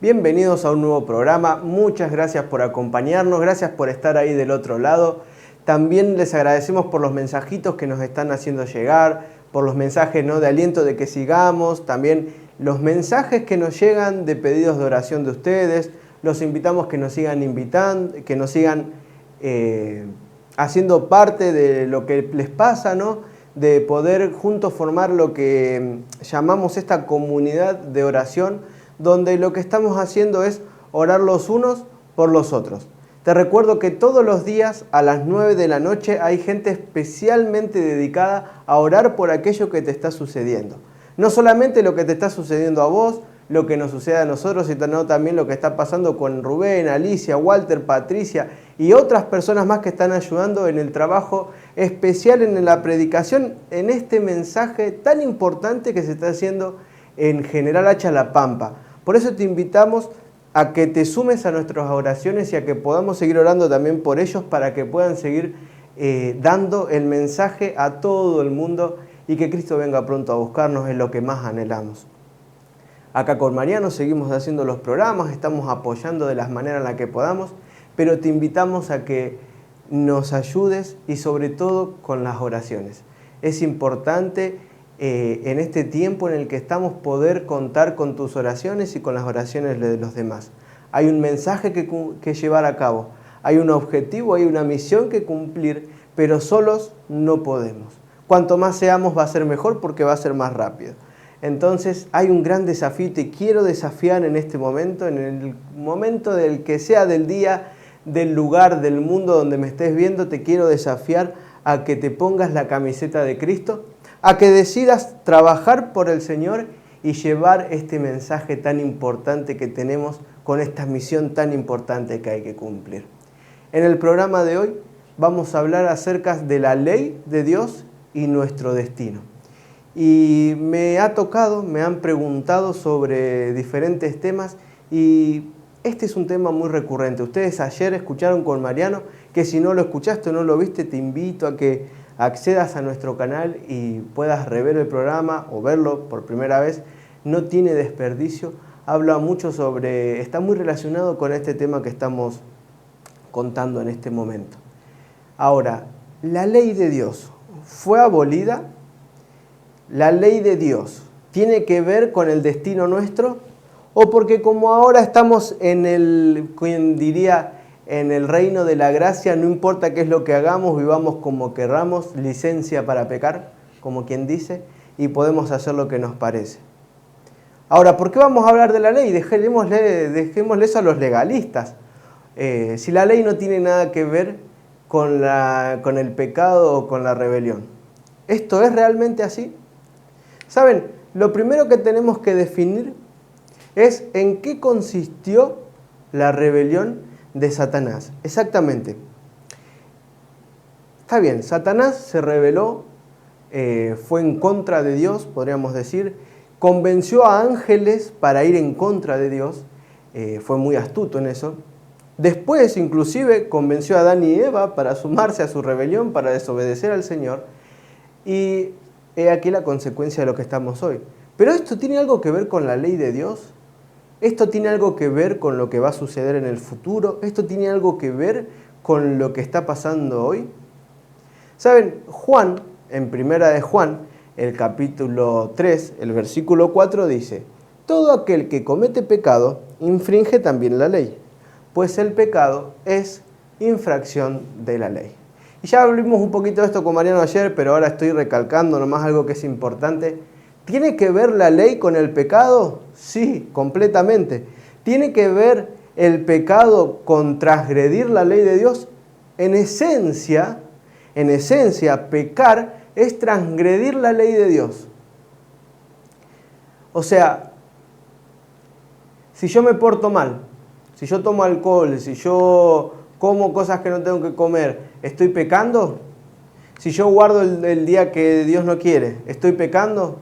Bienvenidos a un nuevo programa. Muchas gracias por acompañarnos, gracias por estar ahí del otro lado. También les agradecemos por los mensajitos que nos están haciendo llegar, por los mensajes de aliento de que sigamos, también los mensajes que nos llegan de pedidos de oración de ustedes. Los invitamos que nos sigan invitando, que nos sigan haciendo parte de lo que les pasa, ¿no? De poder juntos formar lo que llamamos esta comunidad de oración, donde lo que estamos haciendo es orar los unos por los otros. Te recuerdo que todos los días a las 9 de la noche hay gente especialmente dedicada a orar por aquello que te está sucediendo. No solamente lo que te está sucediendo a vos, lo que nos sucede a nosotros, sino también lo que está pasando con Rubén, Alicia, Walter, Patricia y otras personas más que están ayudando en el trabajo especial en la predicación, en este mensaje tan importante que se está haciendo en General Hacha La Pampa. Por eso te invitamos a que te sumes a nuestras oraciones y a que podamos seguir orando también por ellos para que puedan seguir dando el mensaje a todo el mundo y que Cristo venga pronto a buscarnos, es lo que más anhelamos. Acá con Mariano seguimos haciendo los programas, estamos apoyando de las maneras en las que podamos, pero te invitamos a que nos ayudes y sobre todo con las oraciones. Es importante en este tiempo en el que estamos poder contar con tus oraciones y con las oraciones de los demás. Hay un mensaje que llevar a cabo, hay un objetivo, hay una misión que cumplir, pero solos no podemos. Cuanto más seamos va a ser mejor porque va a ser más rápido. Entonces hay un gran desafío y te quiero desafiar en este momento, en el momento del que sea del día, del lugar, del mundo donde me estés viendo, te quiero desafiar a que te pongas la camiseta de Cristo, a que decidas trabajar por el Señor y llevar este mensaje tan importante que tenemos con esta misión tan importante que hay que cumplir. En el programa de hoy vamos a hablar acerca de la ley de Dios y nuestro destino. Y me han preguntado sobre diferentes temas y este es un tema muy recurrente. Ustedes ayer escucharon con Mariano, que si no lo escuchaste o no lo viste, te invito a que accedas a nuestro canal y puedas rever el programa o verlo por primera vez. No tiene desperdicio, habla mucho está muy relacionado con este tema que estamos contando en este momento. Ahora, la ley de Dios fue abolida. ¿La ley de Dios tiene que ver con el destino nuestro? ¿O porque como ahora estamos en el reino de la gracia, no importa qué es lo que hagamos, vivamos como querramos, licencia para pecar, como quien dice, y podemos hacer lo que nos parece? Ahora, ¿por qué vamos a hablar de la ley? Dejémosle eso a los legalistas. Si la ley no tiene nada que ver con el pecado o con la rebelión. ¿Esto es realmente así? ¿Saben? Lo primero que tenemos que definir es en qué consistió la rebelión de Satanás. Exactamente. Está bien, Satanás se rebeló, fue en contra de Dios, podríamos decir, convenció a ángeles para ir en contra de Dios, fue muy astuto en eso. Después, inclusive, convenció a Adán y Eva para sumarse a su rebelión, para desobedecer al Señor. Y he aquí la consecuencia de lo que estamos hoy. Pero esto tiene algo que ver con la ley de Dios. Esto tiene algo que ver con lo que va a suceder en el futuro. Esto tiene algo que ver con lo que está pasando hoy. ¿Saben? Juan, en primera de Juan, el capítulo 3, el versículo 4 dice: todo aquel que comete pecado infringe también la ley, pues el pecado es infracción de la ley. Y ya vimos un poquito de esto con Mariano ayer, pero ahora estoy recalcando nomás algo que es importante. ¿Tiene que ver la ley con el pecado? Sí, completamente. ¿Tiene que ver el pecado con transgredir la ley de Dios? En esencia, pecar es transgredir la ley de Dios. O sea, si yo me porto mal, si yo tomo alcohol, si yo como cosas que no tengo que comer, ¿estoy pecando? Si yo guardo el día que Dios no quiere, ¿estoy pecando?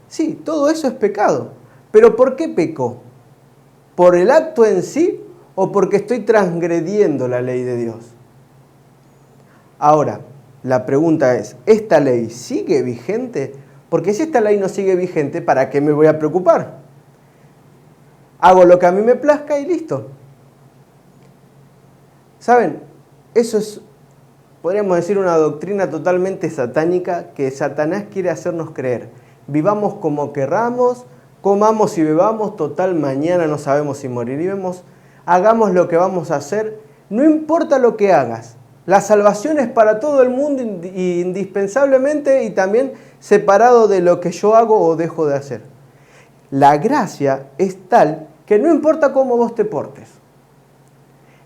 Sí, todo eso es pecado. ¿Pero por qué peco? ¿Por el acto en sí o porque estoy transgrediendo la ley de Dios? Ahora, la pregunta es, ¿esta ley sigue vigente? Porque si esta ley no sigue vigente, ¿para qué me voy a preocupar? hago lo que a mí me plazca y listo. ¿Saben? Eso es, podríamos decir, una doctrina totalmente satánica que Satanás quiere hacernos creer. Vivamos como querramos, comamos y bebamos, total mañana no sabemos si moriremos, hagamos lo que vamos a hacer, no importa lo que hagas. La salvación es para todo el mundo indispensablemente y también separado de lo que yo hago o dejo de hacer. La gracia es tal que no importa cómo vos te portes.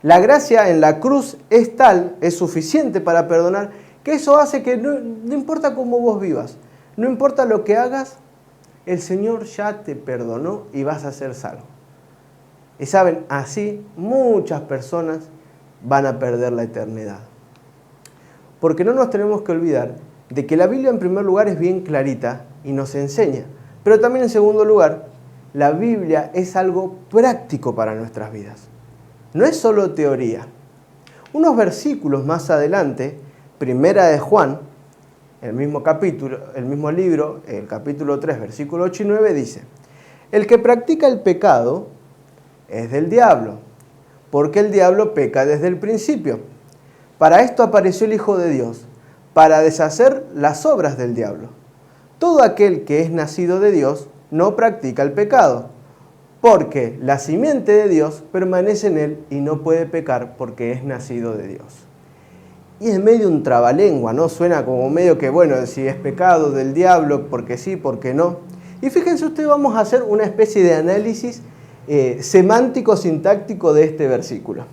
La gracia en la cruz es tal, es suficiente para perdonar, que eso hace que no importa cómo vos vivas, no importa lo que hagas, el Señor ya te perdonó y vas a ser salvo. Y saben, así muchas personas van a perder la eternidad. Porque no nos tenemos que olvidar de que la Biblia en primer lugar es bien clarita y nos enseña. Pero también en segundo lugar, la Biblia es algo práctico para nuestras vidas. No es solo teoría. Unos versículos más adelante, Primera de Juan, el mismo capítulo, el mismo libro, el capítulo 3, versículo 8 y 9 dice: el que practica el pecado es del diablo, porque el diablo peca desde el principio. Para esto apareció el Hijo de Dios, para deshacer las obras del diablo. Todo aquel que es nacido de Dios no practica el pecado, porque la simiente de Dios permanece en él y no puede pecar porque es nacido de Dios. Y es medio un trabalengua, ¿no? Suena como medio que, bueno, si es pecado del diablo, porque sí, porque no. Y fíjense ustedes, vamos a hacer una especie de análisis semántico, sintáctico de este versículo.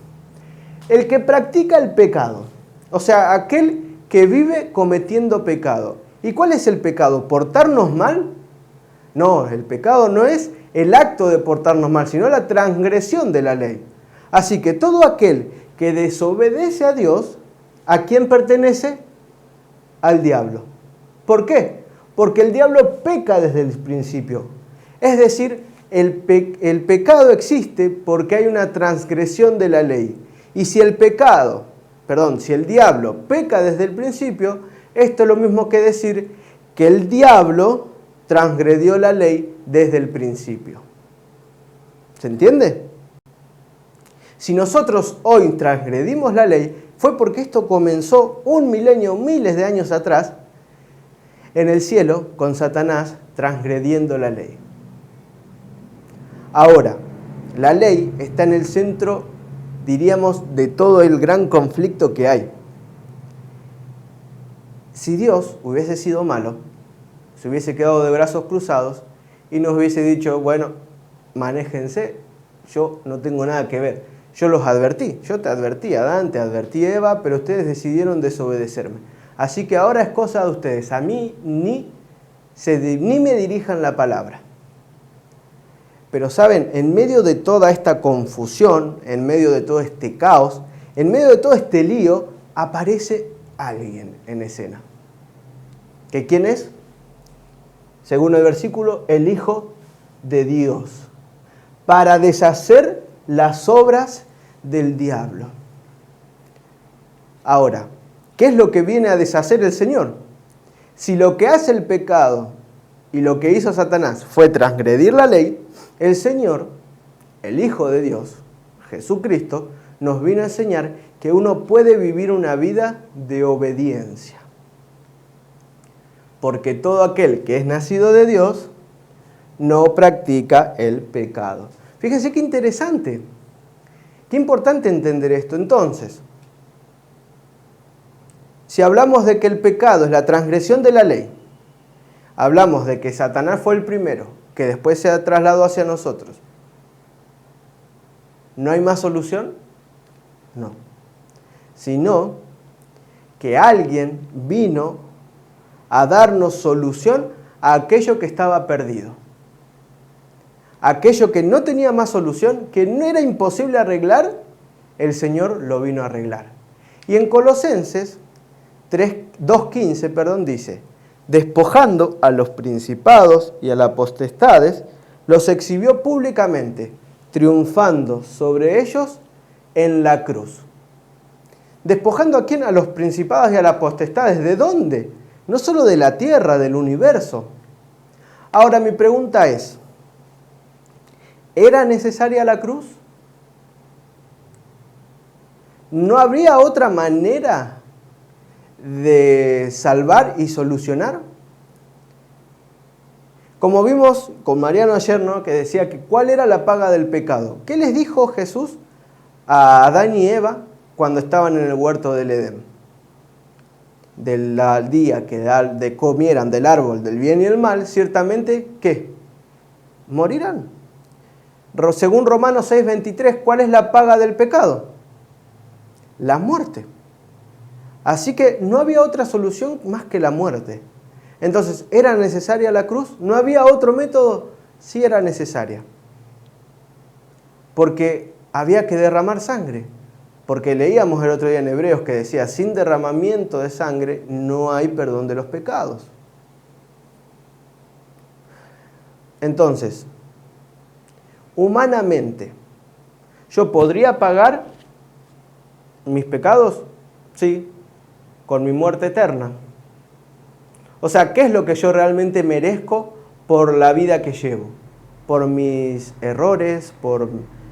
El que practica el pecado, o sea, aquel que vive cometiendo pecado. ¿Y cuál es el pecado? ¿Portarnos mal? No, el pecado no es el acto de portarnos mal, sino la transgresión de la ley. Así que todo aquel que desobedece a Dios, ¿a quién pertenece? Al diablo. ¿Por qué? Porque el diablo peca desde el principio. Es decir, el pecado existe porque hay una transgresión de la ley. Y si el diablo peca desde el principio, esto es lo mismo que decir que el diablo transgredió la ley desde el principio. ¿Se entiende? Si nosotros hoy transgredimos la ley, fue porque esto comenzó un milenio, miles de años atrás, en el cielo, con Satanás transgrediendo la ley. Ahora, la ley está en el centro, diríamos, de todo el gran conflicto que hay. Si Dios hubiese sido malo, se hubiese quedado de brazos cruzados y nos hubiese dicho, bueno, manéjense, yo no tengo nada que ver. Yo los advertí, yo te advertí, Adán, te advertí, Eva, pero ustedes decidieron desobedecerme. Así que ahora es cosa de ustedes, a mí ni me dirijan la palabra. Pero saben, en medio de toda esta confusión, en medio de todo este caos, en medio de todo este lío, aparece alguien en escena. ¿Que quién es? Según el versículo, el Hijo de Dios, para deshacer las obras del diablo. Ahora, ¿qué es lo que viene a deshacer el Señor? Si lo que hace el pecado y lo que hizo Satanás fue transgredir la ley, el Señor, el Hijo de Dios, Jesucristo, nos vino a enseñar que uno puede vivir una vida de obediencia. Porque todo aquel que es nacido de Dios no practica el pecado. Fíjense qué interesante, qué importante entender esto. Entonces, si hablamos de que el pecado es la transgresión de la ley, hablamos de que Satanás fue el primero, que después se trasladó hacia nosotros, ¿no hay más solución? No. Sino que alguien vino a darnos solución a aquello que estaba perdido. Aquello que no tenía más solución, que no era imposible arreglar, el Señor lo vino a arreglar. Y en Colosenses 2:15, dice: despojando a los principados y a las potestades, los exhibió públicamente, triunfando sobre ellos en la cruz. ¿Despojando a quién? A los principados y a las potestades. ¿De dónde? No solo de la tierra, del universo. Ahora mi pregunta es, ¿Era necesaria la cruz? ¿No habría otra manera de salvar y solucionar? Como vimos con Mariano ayer, ¿no?, que decía que ¿cuál era la paga del pecado? ¿Qué les dijo Jesús a Adán y Eva cuando estaban en el huerto del Edén? Del día que comieran del árbol del bien y el mal, ciertamente, ¿qué? Morirán. Según Romanos 6:23, ¿cuál es la paga del pecado? La muerte. Así que no había otra solución más que la muerte. Entonces, ¿era necesaria la cruz? ¿No había otro método? Sí era necesaria. Porque había que derramar sangre. Porque leíamos el otro día en Hebreos que decía, sin derramamiento de sangre no hay perdón de los pecados. Entonces, humanamente, ¿yo podría pagar mis pecados? Sí, con mi muerte eterna. O sea, ¿qué es lo que yo realmente merezco por la vida que llevo? Por mis errores, por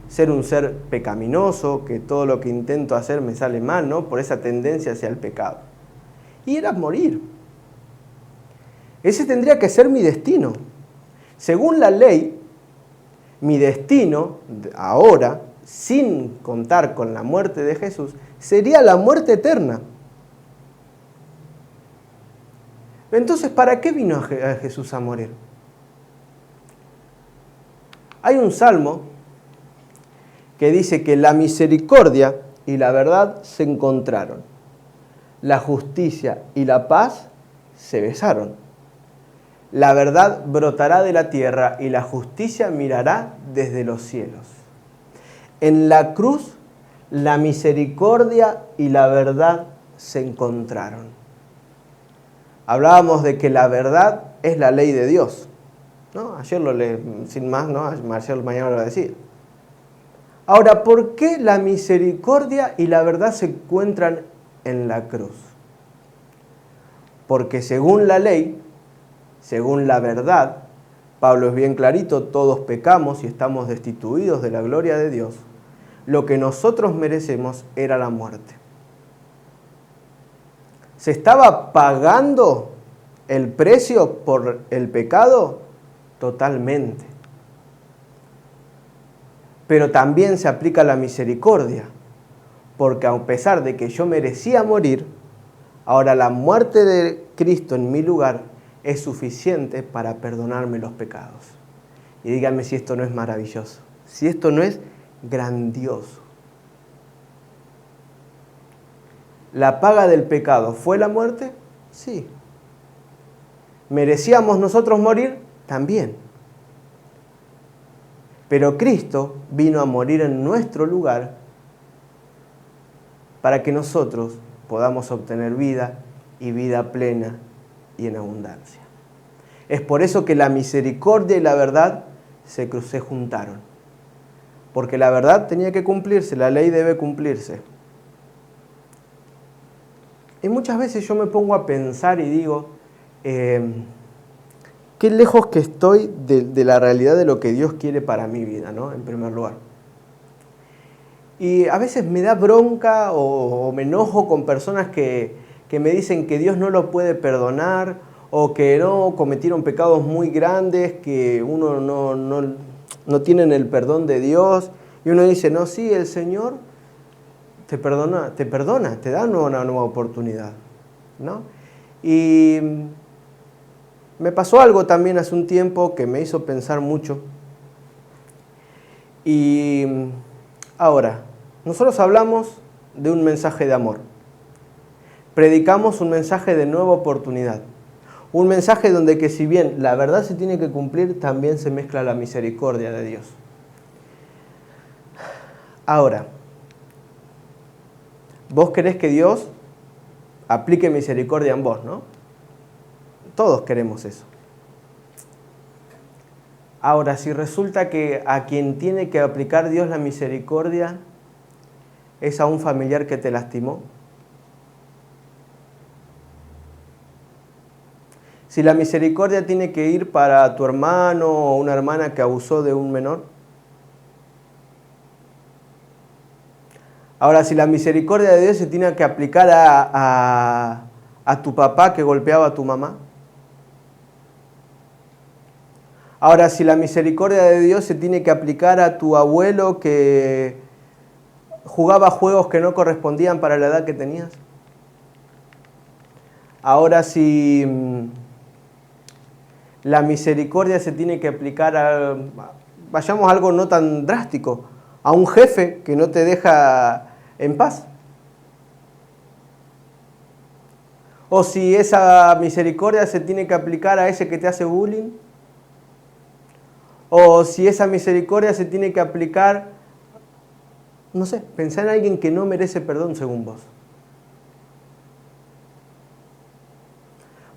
ser un ser pecaminoso, que todo lo que intento hacer me sale mal, ¿no? Por esa tendencia hacia el pecado. Y era morir. Ese tendría que ser mi destino. Según la ley, mi destino ahora, sin contar con la muerte de Jesús, sería la muerte eterna. Entonces, ¿para qué vino a Jesús a morir? Hay un salmo que dice que la misericordia y la verdad se encontraron. La justicia y la paz se besaron. La verdad brotará de la tierra y la justicia mirará desde los cielos. En la cruz, la misericordia y la verdad se encontraron. Hablábamos de que la verdad es la ley de Dios, ¿no? Ayer lo leí, sin más, ¿no? Marcial mañana lo va a decir. Ahora, ¿por qué la misericordia y la verdad se encuentran en la cruz? Porque según la ley, según la verdad, Pablo es bien clarito, todos pecamos y estamos destituidos de la gloria de Dios. Lo que nosotros merecemos era la muerte. ¿Se estaba pagando el precio por el pecado? Totalmente. Pero también se aplica la misericordia, porque a pesar de que yo merecía morir, ahora la muerte de Cristo en mi lugar es suficiente para perdonarme los pecados. Y díganme si esto no es maravilloso, si esto no es grandioso. ¿La paga del pecado fue la muerte? Sí. ¿Merecíamos nosotros morir? También. Pero Cristo vino a morir en nuestro lugar para que nosotros podamos obtener vida y vida plena y en abundancia. Es por eso que la misericordia y la verdad se juntaron. Porque la verdad tenía que cumplirse, la ley debe cumplirse. Y muchas veces yo me pongo a pensar y digo, qué lejos que estoy de la realidad de lo que Dios quiere para mi vida, ¿no? En primer lugar. Y a veces me da bronca o me enojo con personas que me dicen que Dios no lo puede perdonar o que no cometieron pecados muy grandes, que uno no tienen el perdón de Dios. Y uno dice, no, sí, el Señor te perdona, te da una nueva oportunidad, ¿no? Y me pasó algo también hace un tiempo que me hizo pensar mucho. Y ahora, nosotros hablamos de un mensaje de amor. Predicamos un mensaje de nueva oportunidad. Un mensaje donde que si bien la verdad se tiene que cumplir, también se mezcla la misericordia de Dios. Ahora, vos querés que Dios aplique misericordia en vos, ¿no? Todos queremos eso. Ahora, si resulta que a quien tiene que aplicar Dios la misericordia es a un familiar que te lastimó. Si la misericordia tiene que ir para tu hermano o una hermana que abusó de un menor. Ahora, si la misericordia de Dios se tiene que aplicar a tu papá que golpeaba a tu mamá. Ahora, si la misericordia de Dios se tiene que aplicar a tu abuelo que jugaba juegos que no correspondían para la edad que tenías. Ahora, si la misericordia se tiene que aplicar a, vayamos a algo no tan drástico, a un jefe que no te deja en paz. O si esa misericordia se tiene que aplicar a ese que te hace bullying. O si esa misericordia se tiene que aplicar, no sé, pensá en alguien que no merece perdón según vos.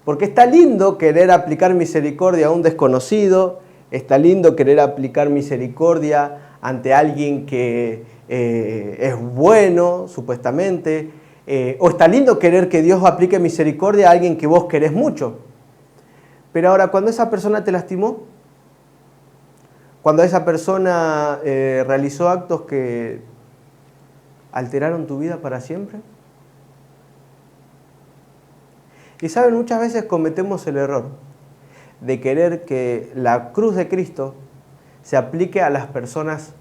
Porque está lindo querer aplicar misericordia a un desconocido, está lindo querer aplicar misericordia ante alguien que es bueno, supuestamente, o está lindo querer que Dios aplique misericordia a alguien que vos querés mucho. Pero ahora, cuando esa persona te lastimó, cuando esa persona realizó actos que alteraron tu vida para siempre. Y saben, muchas veces cometemos el error de querer que la cruz de Cristo se aplique a las personas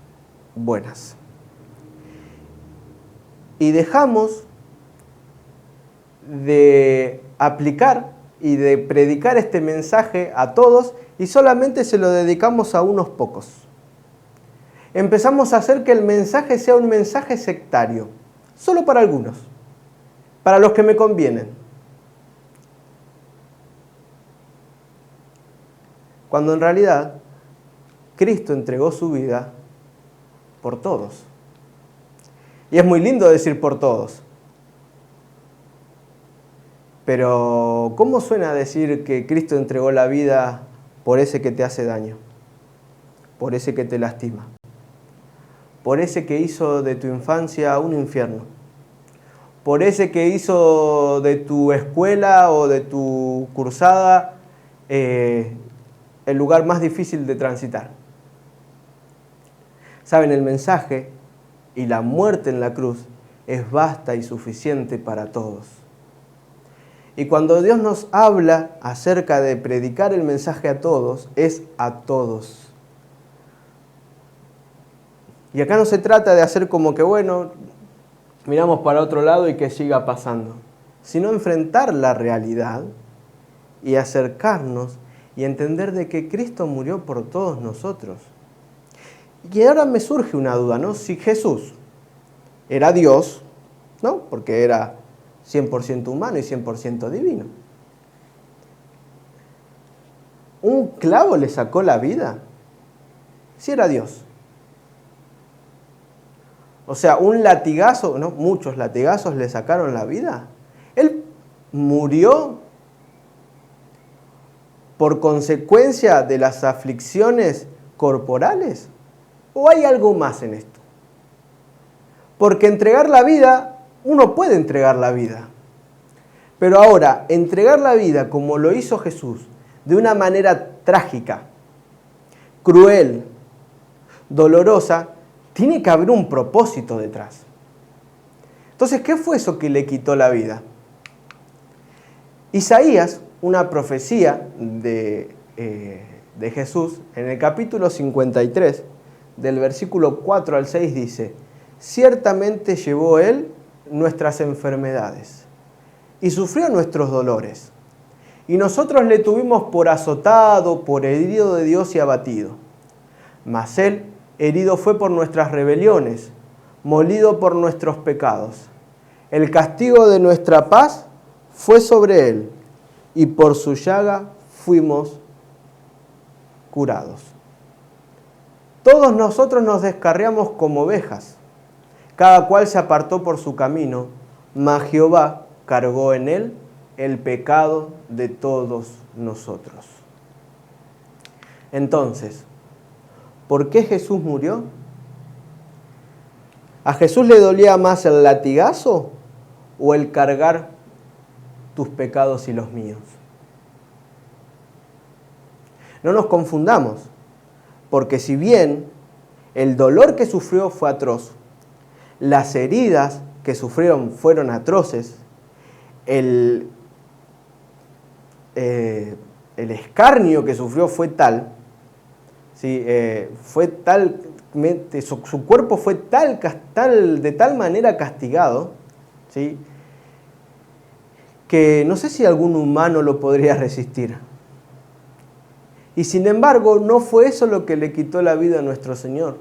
buenas. Y dejamos de aplicar y de predicar este mensaje a todos y solamente se lo dedicamos a unos pocos. Empezamos a hacer que el mensaje sea un mensaje sectario, solo para algunos, para los que me convienen. Cuando en realidad Cristo entregó su vida por todos. Y es muy lindo decir por todos. Pero ¿cómo suena decir que Cristo entregó la vida por ese que te hace daño? Por ese que te lastima. Por ese que hizo de tu infancia un infierno. Por ese que hizo de tu escuela o de tu cursada el lugar más difícil de transitar. Saben, el mensaje y la muerte en la cruz es vasta y suficiente para todos. Y cuando Dios nos habla acerca de predicar el mensaje a todos, es a todos. Y acá no se trata de hacer como que, bueno, miramos para otro lado y que siga pasando, sino enfrentar la realidad y acercarnos y entender de que Cristo murió por todos nosotros. Y ahora me surge una duda, ¿no? Si Jesús era Dios, ¿no? Porque era 100% humano y 100% divino. ¿Un clavo le sacó la vida? Si era Dios. O sea, un latigazo, ¿no? Muchos latigazos le sacaron la vida. Él murió por consecuencia de las aflicciones corporales. ¿O hay algo más en esto? Porque entregar la vida, uno puede entregar la vida. Pero ahora, entregar la vida como lo hizo Jesús, de una manera trágica, cruel, dolorosa, tiene que haber un propósito detrás. Entonces, ¿qué fue eso que le quitó la vida? Isaías, una profecía de Jesús, en el capítulo 53, del versículo 4 al 6 dice: ciertamente llevó Él nuestras enfermedades y sufrió nuestros dolores. Y nosotros le tuvimos por azotado, por herido de Dios y abatido. Mas Él herido fue por nuestras rebeliones, molido por nuestros pecados. El castigo de nuestra paz fue sobre Él, y por su llaga fuimos curados. Todos nosotros nos descarriamos como ovejas, cada cual se apartó por su camino, mas Jehová cargó en él el pecado de todos nosotros. Entonces, ¿por qué Jesús murió? ¿A Jesús le dolía más el latigazo o el cargar tus pecados y los míos? No nos confundamos, porque si bien el dolor que sufrió fue atroz, las heridas que sufrieron fueron atroces, el escarnio que sufrió fue tal, ¿sí? Su cuerpo fue de tal manera castigado, ¿sí? Que no sé si algún humano lo podría resistir. Y sin embargo, no fue eso lo que le quitó la vida a nuestro Señor.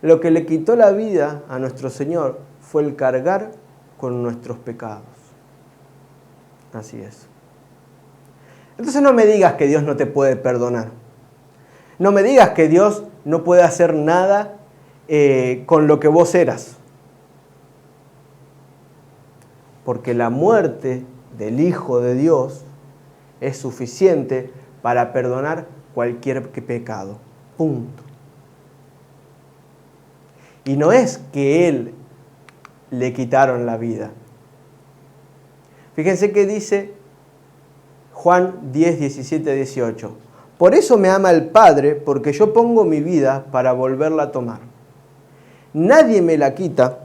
Lo que le quitó la vida a nuestro Señor fue el cargar con nuestros pecados. Así es. Entonces no me digas que Dios no te puede perdonar. No me digas que Dios no puede hacer nada con lo que vos eras. Porque la muerte del Hijo de Dios es suficiente para perdonar cualquier pecado. Punto. Y no es que Él le quitaron la vida. Fíjense que dice Juan 10, 17, 18. Por eso me ama el Padre, porque yo pongo mi vida para volverla a tomar. Nadie me la quita,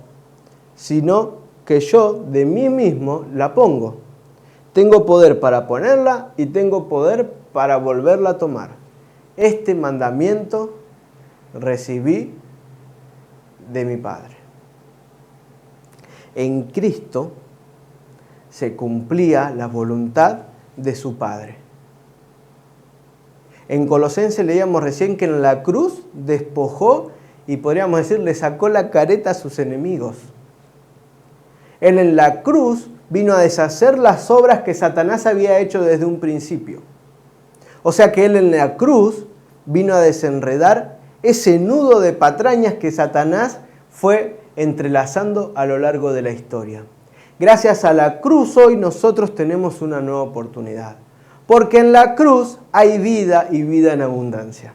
sino que yo de mí mismo la pongo. Tengo poder para ponerla y tengo poder para volverla a tomar. Este mandamiento recibí de mi Padre. En Cristo se cumplía la voluntad de su Padre. En Colosenses leíamos recién que en la cruz despojó y podríamos decir le sacó la careta a sus enemigos. Él en la cruz vino a deshacer las obras que Satanás había hecho desde un principio. O sea que Él en la cruz vino a desenredar ese nudo de patrañas que Satanás fue entrelazando a lo largo de la historia. Gracias a la cruz hoy nosotros tenemos una nueva oportunidad. Porque en la cruz hay vida y vida en abundancia.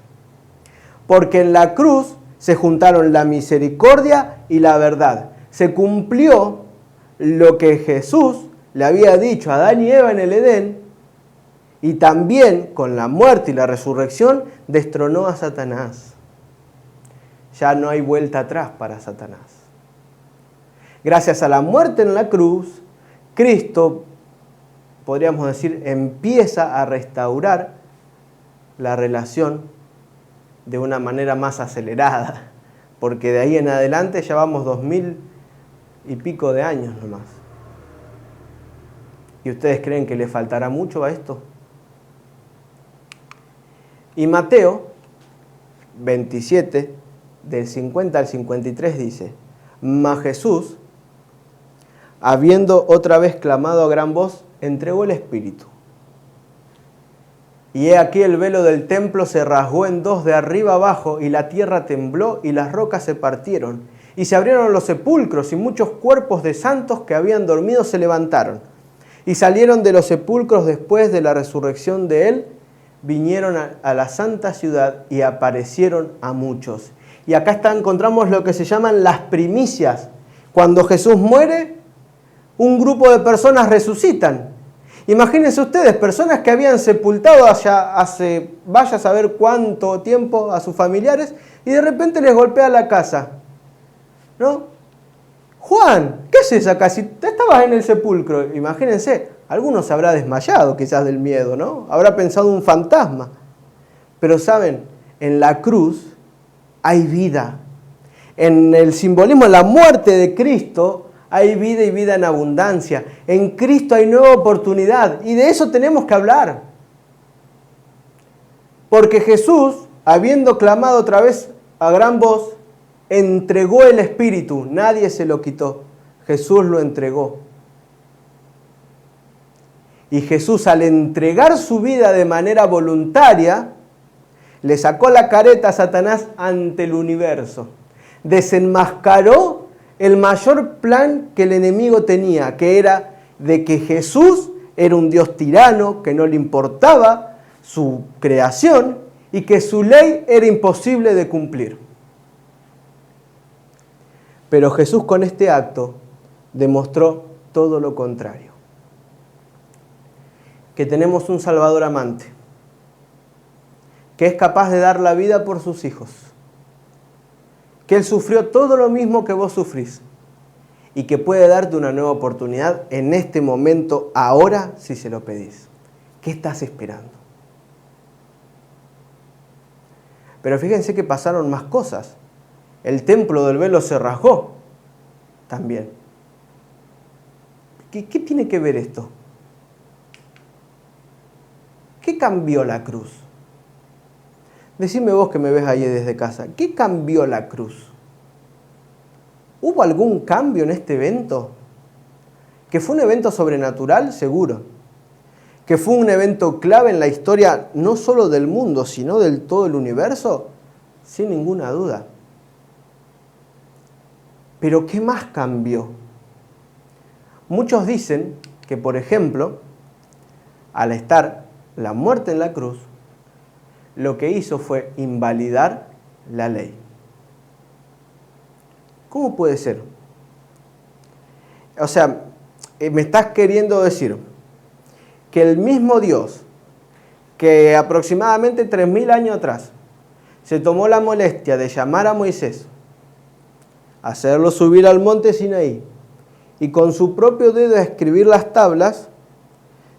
Porque en la cruz se juntaron la misericordia y la verdad. Se cumplió lo que Jesús le había dicho a Adán y Eva en el Edén, y también con la muerte y la resurrección destronó a Satanás. Ya no hay vuelta atrás para Satanás. Gracias a la muerte en la cruz, Cristo, podríamos decir, empieza a restaurar la relación de una manera más acelerada, porque de ahí en adelante ya vamos 2000 y pico de años nomás. ¿Y ustedes creen que le faltará mucho a esto? Y Mateo 27, del 50 al 53 dice: Mas Jesús, habiendo otra vez clamado a gran voz, entregó el Espíritu. Y he aquí el velo del templo se rasgó en dos de arriba abajo, y la tierra tembló, y las rocas se partieron, y se abrieron los sepulcros, y muchos cuerpos de santos que habían dormido se levantaron. Y salieron de los sepulcros después de la resurrección de Él, vinieron a la santa ciudad y aparecieron a muchos. Y acá encontramos lo que se llaman las primicias. Cuando Jesús muere, un grupo de personas resucitan. Imagínense ustedes, personas que habían sepultado hace vaya a saber cuánto tiempo a sus familiares, y de repente les golpea la casa. ¿No? Juan, ¿qué haces acá? Si estabas en el sepulcro, imagínense, algunos se habrá desmayado quizás del miedo, ¿no? Habrá pensado un fantasma. Pero saben, en la cruz hay vida. En el simbolismo de la muerte de Cristo hay vida y vida en abundancia. En Cristo hay nueva oportunidad y de eso tenemos que hablar. Porque Jesús, habiendo clamado otra vez a gran voz, entregó el Espíritu. Nadie se lo quitó. Jesús lo entregó. Y Jesús, al entregar su vida de manera voluntaria, le sacó la careta a Satanás ante el universo. Desenmascaró el mayor plan que el enemigo tenía, que era de que Jesús era un Dios tirano, que no le importaba su creación y que su ley era imposible de cumplir. Pero Jesús con este acto demostró todo lo contrario. Que tenemos un Salvador amante, que es capaz de dar la vida por sus hijos, que Él sufrió todo lo mismo que vos sufrís, y que puede darte una nueva oportunidad en este momento, ahora, si se lo pedís. ¿Qué estás esperando? Pero fíjense que pasaron más cosas. El templo del velo se rasgó también. ¿Qué tiene que ver esto? ¿Qué cambió la cruz? Decime vos que me ves ahí desde casa, ¿qué cambió la cruz? ¿Hubo algún cambio en este evento? ¿Que fue un evento sobrenatural? Seguro. ¿Que fue un evento clave en la historia no solo del mundo, sino del todo el universo? Sin ninguna duda. Pero ¿qué más cambió? Muchos dicen que, por ejemplo, al estar la muerte en la cruz, lo que hizo fue invalidar la ley. ¿Cómo puede ser? O sea, me estás queriendo decir que el mismo Dios que aproximadamente 3000 años atrás se tomó la molestia de llamar a Moisés, hacerlo subir al monte Sinaí y con su propio dedo escribir las tablas,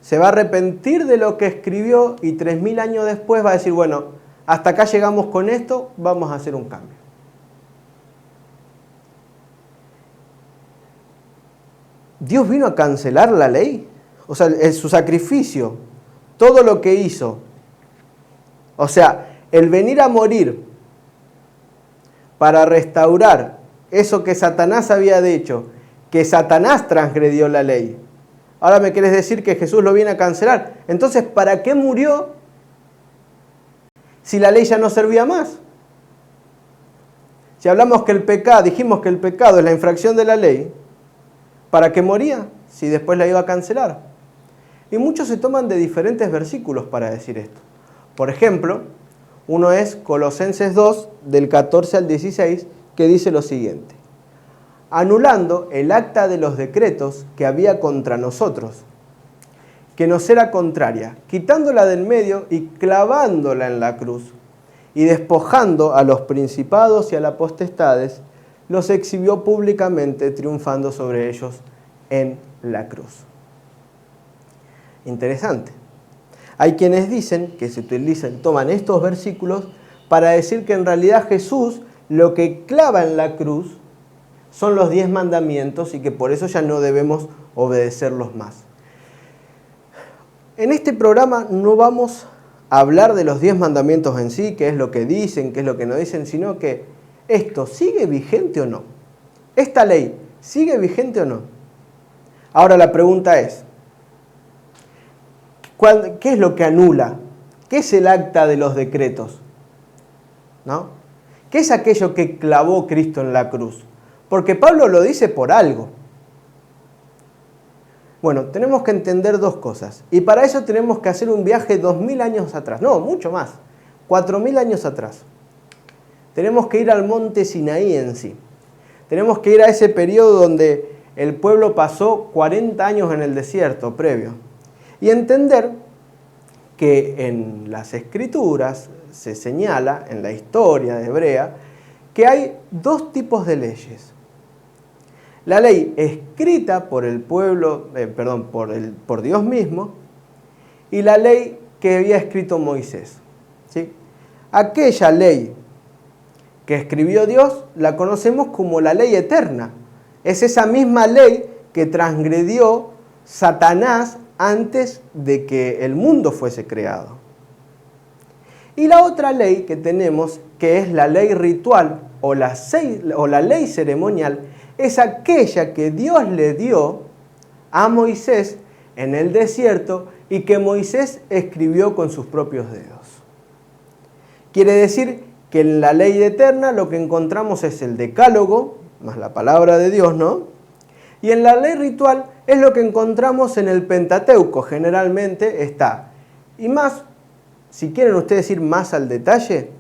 se va a arrepentir de lo que escribió y 3000 años después va a decir, bueno, hasta acá llegamos con esto, vamos a hacer un cambio. ¿Dios vino a cancelar la ley? O sea, su sacrificio, todo lo que hizo. O sea, el venir a morir para restaurar eso que Satanás había hecho, que Satanás transgredió la ley. Ahora me quieres decir que Jesús lo viene a cancelar. Entonces, ¿para qué murió si la ley ya no servía más? Si hablamos que dijimos que el pecado es la infracción de la ley, ¿para qué moría si después la iba a cancelar? Y muchos se toman de diferentes versículos para decir esto. Por ejemplo, uno es Colosenses 2, del 14 al 16, que dice lo siguiente: anulando el acta de los decretos que había contra nosotros, que nos era contraria, quitándola del medio y clavándola en la cruz, y despojando a los principados y a las potestades, los exhibió públicamente, triunfando sobre ellos en la cruz. Interesante. Hay quienes dicen que se toman estos versículos para decir que en realidad Jesús lo que clava en la cruz son los 10 mandamientos y que por eso ya no debemos obedecerlos más. En este programa no vamos a hablar de los 10 mandamientos en sí, qué es lo que dicen, qué es lo que no dicen, sino que esto sigue vigente o no. ¿Esta ley sigue vigente o no? Ahora la pregunta es, ¿qué es lo que anula? ¿Qué es el acta de los decretos? ¿No? ¿Qué es aquello que clavó Cristo en la cruz? Porque Pablo lo dice por algo. Bueno, tenemos que entender dos cosas. Y para eso tenemos que hacer un viaje 2000 años atrás. No, mucho más. 4000 años atrás. Tenemos que ir al monte Sinaí en sí. Tenemos que ir a ese periodo donde el pueblo pasó 40 años en el desierto previo. Y entender que en las escrituras se señala, en la historia hebrea, que hay dos tipos de leyes. La ley escrita por el pueblo, por Dios mismo, y la ley que había escrito Moisés. ¿Sí? Aquella ley que escribió Dios la conocemos como la ley eterna. Es esa misma ley que transgredió Satanás antes de que el mundo fuese creado. Y la otra ley que tenemos, que es la ley ritual o la ley ceremonial, es aquella que Dios le dio a Moisés en el desierto y que Moisés escribió con sus propios dedos. Quiere decir que en la ley eterna lo que encontramos es el decálogo, más la palabra de Dios, ¿no? Y en la ley ritual es lo que encontramos en el Pentateuco, generalmente está. Y más, si quieren ustedes ir más al detalle,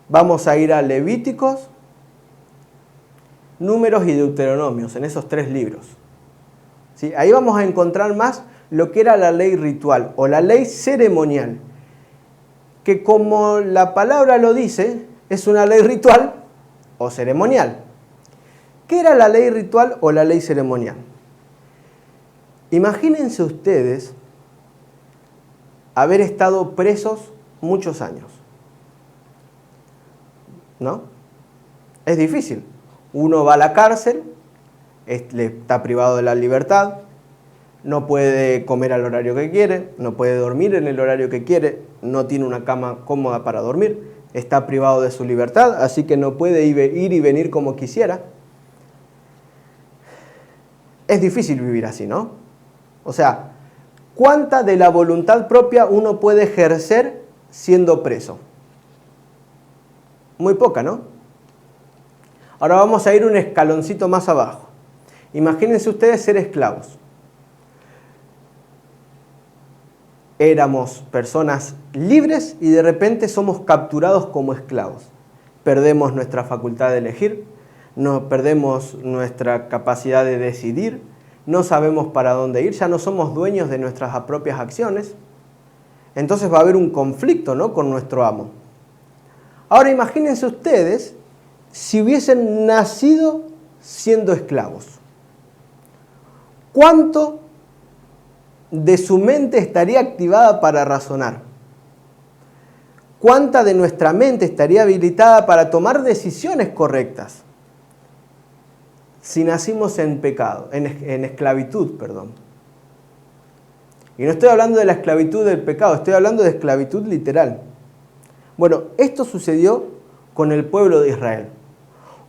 vamos a ir a Levíticos, Números y Deuteronomios, en esos 3 libros. ¿Sí? Ahí vamos a encontrar más lo que era la ley ritual o la ley ceremonial, que como la palabra lo dice, es una ley ritual o ceremonial. ¿Qué era la ley ritual o la ley ceremonial? Imagínense ustedes haber estado presos muchos años, ¿no? Es difícil. Uno va a la cárcel, está privado de la libertad, no puede comer al horario que quiere, no puede dormir en el horario que quiere, no tiene una cama cómoda para dormir, está privado de su libertad, así que no puede ir y venir como quisiera. Es difícil vivir así, ¿no? O sea, ¿cuánta de la voluntad propia uno puede ejercer siendo preso? Muy poca, ¿no? Ahora vamos a ir un escaloncito más abajo. Imagínense ustedes ser esclavos. Éramos personas libres y de repente somos capturados como esclavos. Perdemos nuestra facultad de elegir, perdemos nuestra capacidad de decidir, no sabemos para dónde ir, ya no somos dueños de nuestras propias acciones. Entonces va a haber un conflicto, ¿no?, con nuestro amo. Ahora imagínense ustedes si hubiesen nacido siendo esclavos. ¿Cuánto de su mente estaría activada para razonar? ¿Cuánta de nuestra mente estaría habilitada para tomar decisiones correctas? Si nacimos en pecado, en esclavitud, perdón. Y no estoy hablando de la esclavitud del pecado, estoy hablando de esclavitud literal. Bueno, esto sucedió con el pueblo de Israel.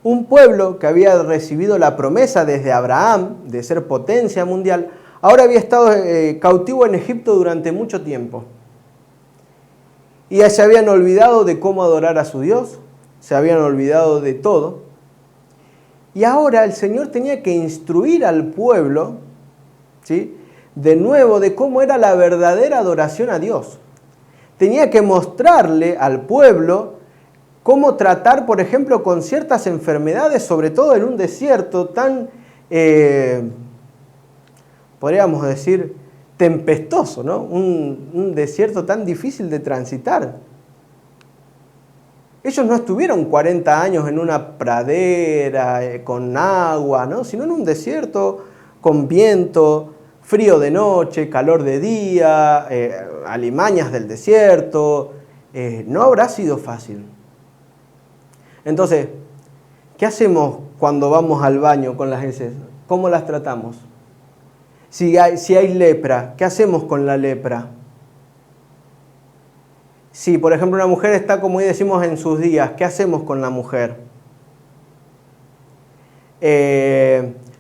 Un pueblo que había recibido la promesa desde Abraham de ser potencia mundial, ahora había estado cautivo en Egipto durante mucho tiempo. Y ya se habían olvidado de cómo adorar a su Dios, se habían olvidado de todo. Y ahora el Señor tenía que instruir al pueblo, ¿sí?, de nuevo de cómo era la verdadera adoración a Dios. Tenía que mostrarle al pueblo cómo tratar, por ejemplo, con ciertas enfermedades, sobre todo en un desierto tan, podríamos decir, tempestuoso, ¿no? Un desierto tan difícil de transitar. Ellos no estuvieron 40 años en una pradera con agua, ¿no?, sino en un desierto con viento, frío de noche, calor de día, alimañas del desierto. No habrá sido fácil. Entonces, ¿qué hacemos cuando vamos al baño con las heces? ¿Cómo las tratamos? Si hay lepra, ¿qué hacemos con la lepra? Si, por ejemplo, una mujer está, como hoy decimos, en sus días, ¿qué hacemos con la mujer?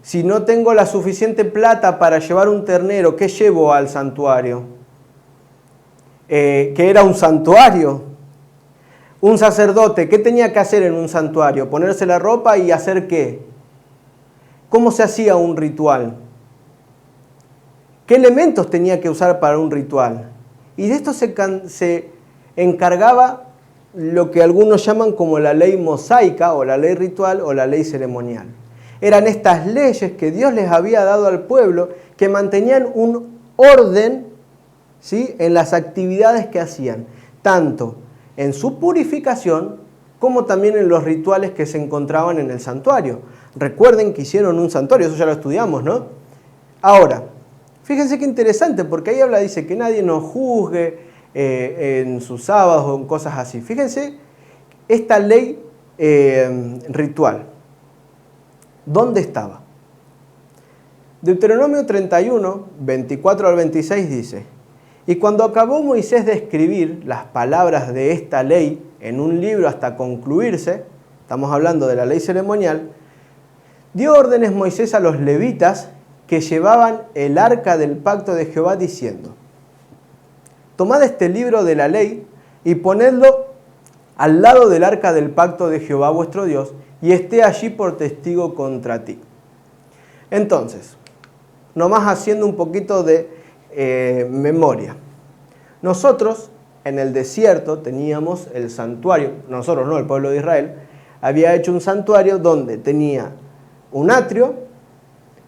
Si no tengo la suficiente plata para llevar un ternero, ¿qué llevo al santuario? ¿Qué era un santuario? Un sacerdote, ¿qué tenía que hacer en un santuario? ¿Ponerse la ropa y hacer qué? ¿Cómo se hacía un ritual? ¿Qué elementos tenía que usar para un ritual? Y de esto se encargaba lo que algunos llaman como la ley mosaica, o la ley ritual, o la ley ceremonial. Eran estas leyes que Dios les había dado al pueblo que mantenían un orden, ¿sí?, en las actividades que hacían, tanto en su purificación como también en los rituales que se encontraban en el santuario. Recuerden que hicieron un santuario, eso ya lo estudiamos, ¿no? Ahora, fíjense qué interesante, porque ahí dice que nadie nos juzgue en sus sábados o en cosas así. Fíjense esta ley ritual. ¿Dónde estaba? Deuteronomio 31, 24 al 26 dice: y cuando acabó Moisés de escribir las palabras de esta ley en un libro hasta concluirse, estamos hablando de la ley ceremonial, dio órdenes Moisés a los levitas que llevaban el arca del pacto de Jehová, diciendo: tomad este libro de la ley y ponedlo al lado del arca del pacto de Jehová vuestro Dios, y esté allí por testigo contra ti. Entonces, nomás haciendo un poquito de memoria. Nosotros en el desierto teníamos el santuario, nosotros no, el pueblo de Israel, había hecho un santuario donde tenía un atrio,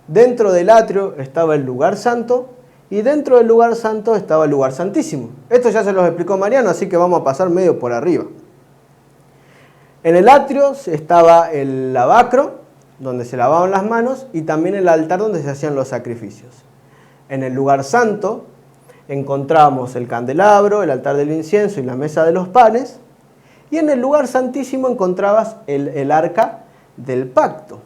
dentro del atrio estaba el lugar santo, y dentro del lugar santo estaba el lugar santísimo. Esto ya se los explicó Mariano, así que vamos a pasar medio por arriba. En el atrio estaba el lavacro, donde se lavaban las manos, y también el altar donde se hacían los sacrificios. En el lugar santo encontramos el candelabro, el altar del incienso y la mesa de los panes, y en el lugar santísimo encontrabas el arca del pacto.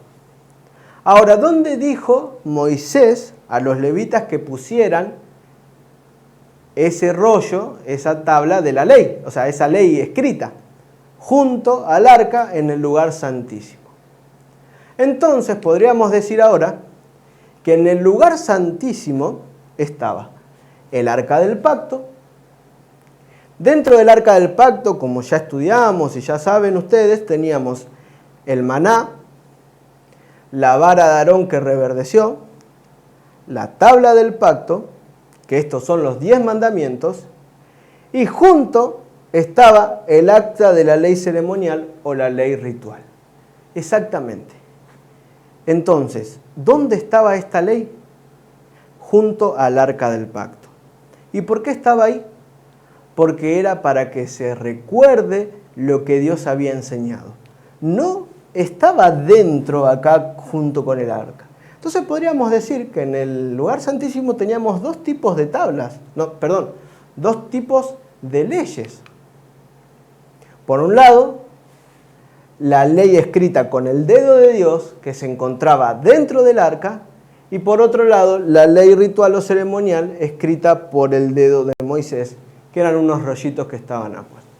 Ahora, ¿dónde dijo Moisés a los levitas que pusieran ese rollo, esa tabla de la ley, o sea, esa ley escrita, junto al arca en el lugar santísimo? Entonces podríamos decir ahora que en el lugar santísimo estaba el arca del pacto. Dentro del arca del pacto, como ya estudiamos y ya saben ustedes, teníamos el maná, la vara de Aarón que reverdeció, la tabla del pacto, que estos son los 10 mandamientos, y junto estaba el acta de la ley ceremonial o la ley ritual. Exactamente. Entonces, ¿dónde estaba esta ley? Junto al arca del pacto. ¿Y por qué estaba ahí? Porque era para que se recuerde lo que Dios había enseñado. No estaba dentro acá junto con el arca. Entonces podríamos decir que en el lugar santísimo teníamos dos tipos de tablas, dos tipos de leyes. Por un lado, la ley escrita con el dedo de Dios, que se encontraba dentro del arca, y por otro lado, la ley ritual o ceremonial escrita por el dedo de Moisés, que eran unos rollitos que estaban apuestos.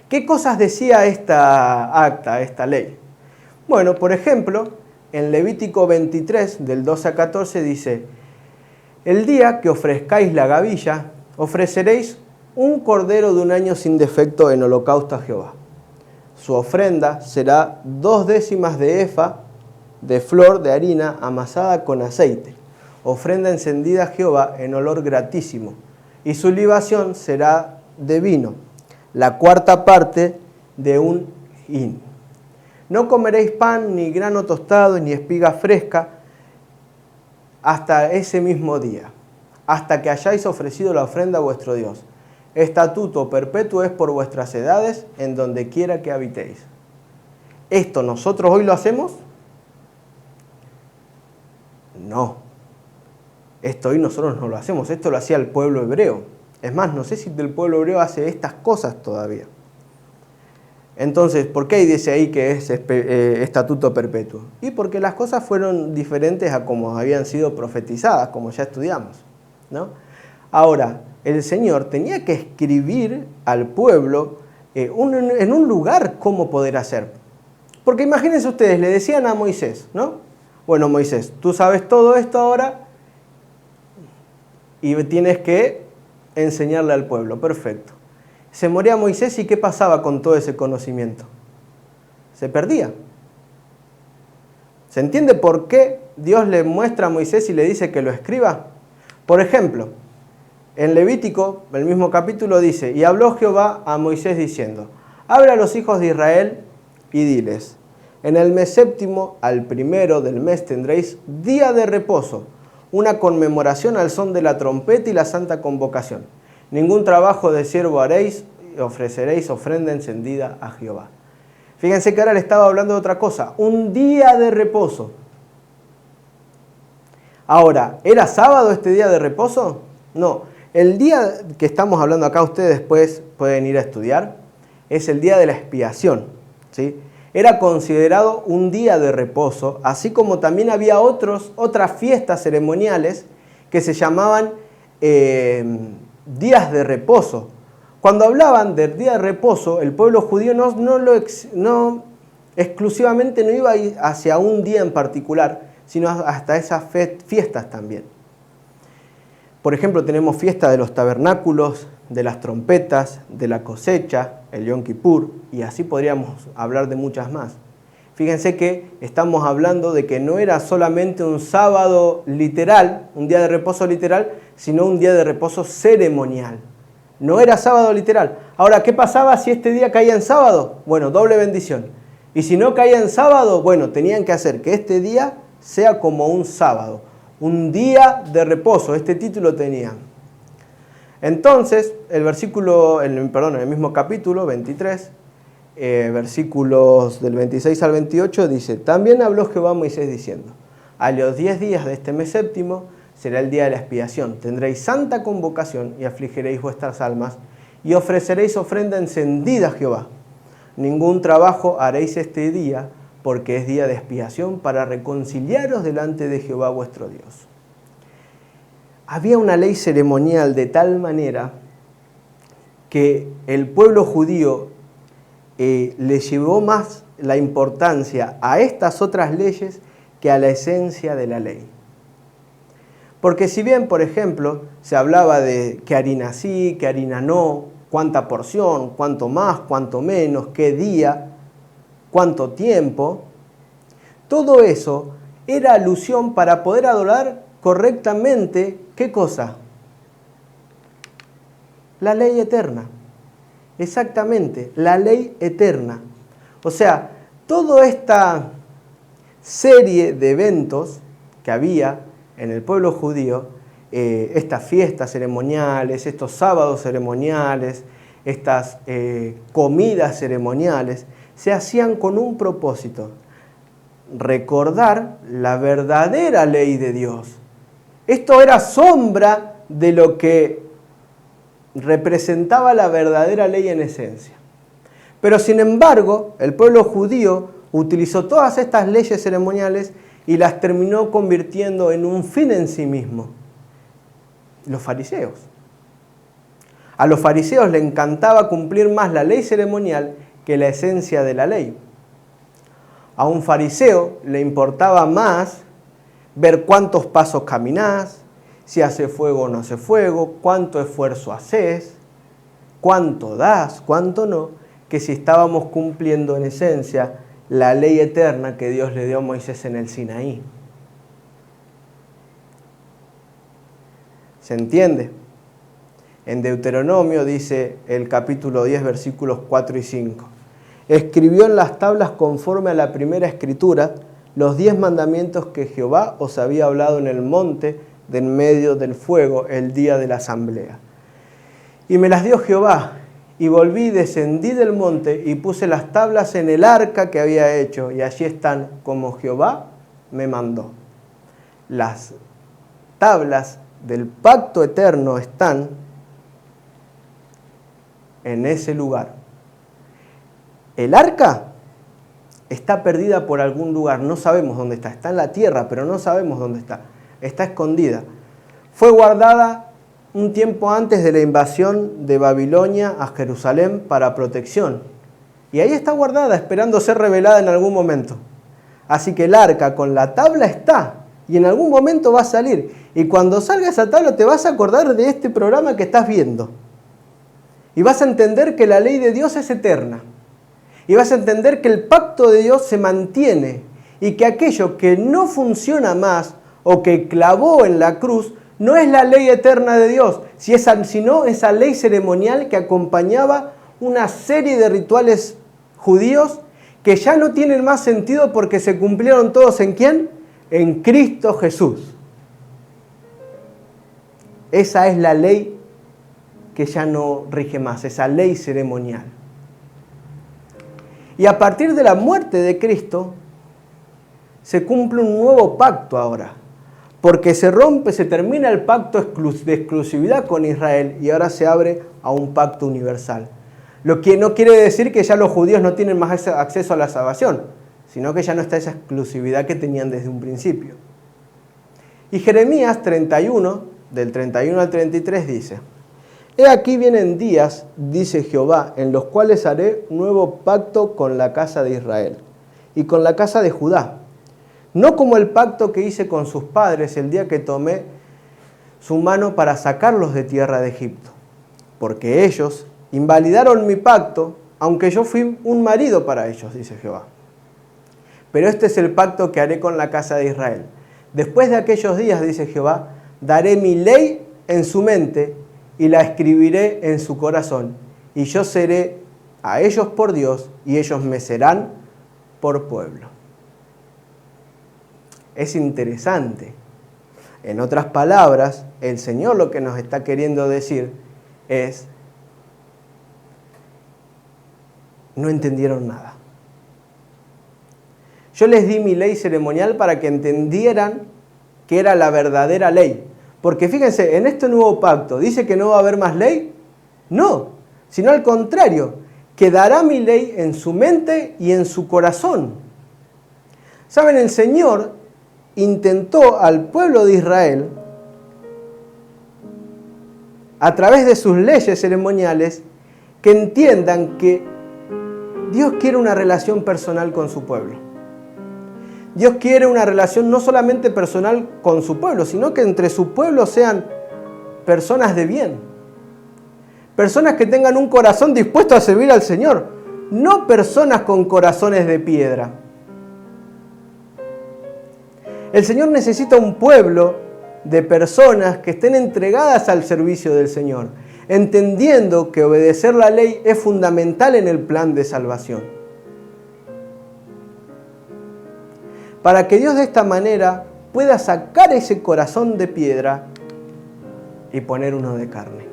¿Qué cosas decía esta acta, esta ley? Bueno, por ejemplo, en Levítico 23, del 12 a 14, dice: el día que ofrezcáis la gavilla, ofreceréis un cordero de un año sin defecto en holocausto a Jehová. Su ofrenda será 2 décimas de efa de flor de harina amasada con aceite, ofrenda encendida a Jehová en olor gratísimo, y su libación será de vino, la 4ª parte de un hin. No comeréis pan, ni grano tostado, ni espiga fresca, hasta ese mismo día, hasta que hayáis ofrecido la ofrenda a vuestro Dios. Estatuto perpetuo es por vuestras edades, en donde quiera que habitéis. ¿Esto nosotros hoy lo hacemos? No. Esto hoy nosotros no lo hacemos. Esto lo hacía el pueblo hebreo. Es más, no sé si el pueblo hebreo hace estas cosas todavía. Entonces, ¿por qué dice ahí que es estatuto perpetuo? Y porque las cosas fueron diferentes a como habían sido profetizadas, como ya estudiamos, ¿no? Ahora, el Señor tenía que escribir al pueblo en un lugar cómo poder hacer. Porque imagínense ustedes, le decían a Moisés, ¿no? Bueno, Moisés, tú sabes todo esto ahora y tienes que enseñarle al pueblo. Perfecto. Se moría Moisés, y ¿qué pasaba con todo ese conocimiento? Se perdía. ¿Se entiende por qué Dios le muestra a Moisés y le dice que lo escriba? Por ejemplo, en Levítico, el mismo capítulo, dice: y habló Jehová a Moisés diciendo: habla a los hijos de Israel y diles: en el mes 7º, al 1 del mes, tendréis día de reposo, una conmemoración al son de la trompeta y la santa convocación. Ningún trabajo de siervo haréis, y ofreceréis ofrenda encendida a Jehová. Fíjense que ahora le estaba hablando de otra cosa, un día de reposo. Ahora, ¿era sábado este día de reposo? No, el día que estamos hablando acá, ustedes después pueden ir a estudiar, es el día de la expiación, ¿sí? Era considerado un día de reposo, así como también había otras fiestas ceremoniales que se llamaban días de reposo. Cuando hablaban del día de reposo, el pueblo judío no exclusivamente no iba hacia un día en particular, sino hasta esas fiestas también. Por ejemplo, tenemos fiesta de los tabernáculos, de las trompetas, de la cosecha, el Yom Kippur, y así podríamos hablar de muchas más. Fíjense que estamos hablando de que no era solamente un sábado literal, un día de reposo literal, sino un día de reposo ceremonial. No era sábado literal. Ahora, ¿qué pasaba si este día caía en sábado? Bueno, doble bendición. Y si no caía en sábado, bueno, tenían que hacer que este día sea como un sábado, un día de reposo. Este título tenía. Entonces, el mismo capítulo 23, versículos del 26 al 28, dice: también habló Jehová a Moisés diciendo: a los 10 días de este mes séptimo será el día de la expiación. Tendréis santa convocación y afligiréis vuestras almas y ofreceréis ofrenda encendida a Jehová. Ningún trabajo haréis este día, porque es día de expiación para reconciliaros delante de Jehová vuestro Dios. Había una ley ceremonial de tal manera que el pueblo judío le llevó más la importancia a estas otras leyes que a la esencia de la ley. Porque si bien, por ejemplo, se hablaba de qué harina sí, qué harina no, cuánta porción, cuánto más, cuánto menos, qué día, cuánto tiempo, todo eso era alusión para poder adorar correctamente, ¿qué cosa? La ley eterna. Exactamente, la ley eterna. O sea, toda esta serie de eventos que había en el pueblo judío, estas fiestas ceremoniales, estos sábados ceremoniales, estas comidas ceremoniales, se hacían con un propósito: recordar la verdadera ley de Dios. Esto era sombra de lo que representaba la verdadera ley en esencia. Pero sin embargo, el pueblo judío utilizó todas estas leyes ceremoniales y las terminó convirtiendo en un fin en sí mismo. Los fariseos. A los fariseos les encantaba cumplir más la ley ceremonial que la esencia de la ley. A un fariseo le importaba más ver cuántos pasos caminás, si hace fuego o no hace fuego, cuánto esfuerzo haces, cuánto das, cuánto no, que si estábamos cumpliendo en esencia la ley eterna que Dios le dio a Moisés en el Sinaí. ¿Se entiende? En Deuteronomio dice el capítulo 10, versículos 4 y 5. Escribió en las tablas conforme a la primera escritura los 10 mandamientos que Jehová os había hablado en el monte de en medio del fuego el día de la asamblea. Y me las dio Jehová, y volví, descendí del monte y puse las tablas en el arca que había hecho, y allí están como Jehová me mandó. Las tablas del pacto eterno están en ese lugar. El arca está perdida por algún lugar, no sabemos dónde está. Está en la tierra, pero no sabemos dónde está. Está escondida. Fue guardada un tiempo antes de la invasión de Babilonia a Jerusalén para protección. Y ahí está guardada, esperando ser revelada en algún momento. Así que el arca con la tabla está, y en algún momento va a salir. Y cuando salga esa tabla te vas a acordar de este programa que estás viendo. Y vas a entender que la ley de Dios es eterna. Y vas a entender que el pacto de Dios se mantiene. Y que aquello que no funciona más o que clavó en la cruz no es la ley eterna de Dios, sino esa ley ceremonial que acompañaba una serie de rituales judíos que ya no tienen más sentido porque se cumplieron todos ¿en quién? En Cristo Jesús. Esa es la ley que ya no rige más, esa ley ceremonial. Y a partir de la muerte de Cristo, se cumple un nuevo pacto ahora. Porque se termina el pacto de exclusividad con Israel y ahora se abre a un pacto universal. Lo que no quiere decir que ya los judíos no tienen más acceso a la salvación, sino que ya no está esa exclusividad que tenían desde un principio. Y Jeremías 31, del 31 al 33 dice: He aquí vienen días, dice Jehová, en los cuales haré nuevo pacto con la casa de Israel y con la casa de Judá. No como el pacto que hice con sus padres el día que tomé su mano para sacarlos de tierra de Egipto. Porque ellos invalidaron mi pacto, aunque yo fui un marido para ellos, dice Jehová. Pero este es el pacto que haré con la casa de Israel. Después de aquellos días, dice Jehová, daré mi ley en su mente y la escribiré en su corazón. Y yo seré a ellos por Dios y ellos me serán por pueblo. Es interesante. En otras palabras, el Señor lo que nos está queriendo decir es: no entendieron nada. Yo les di mi ley ceremonial para que entendieran que era la verdadera ley. Porque fíjense, en este nuevo pacto, ¿dice que no va a haber más ley? No, sino al contrario, quedará mi ley en su mente y en su corazón. ¿Saben? El Señor intentó al pueblo de Israel, a través de sus leyes ceremoniales, que entiendan que Dios quiere una relación personal con su pueblo. Dios quiere una relación no solamente personal con su pueblo, sino que entre su pueblo sean personas de bien. Personas que tengan un corazón dispuesto a servir al Señor, no personas con corazones de piedra. El Señor necesita un pueblo de personas que estén entregadas al servicio del Señor, entendiendo que obedecer la ley es fundamental en el plan de salvación. Para que Dios de esta manera pueda sacar ese corazón de piedra y poner uno de carne.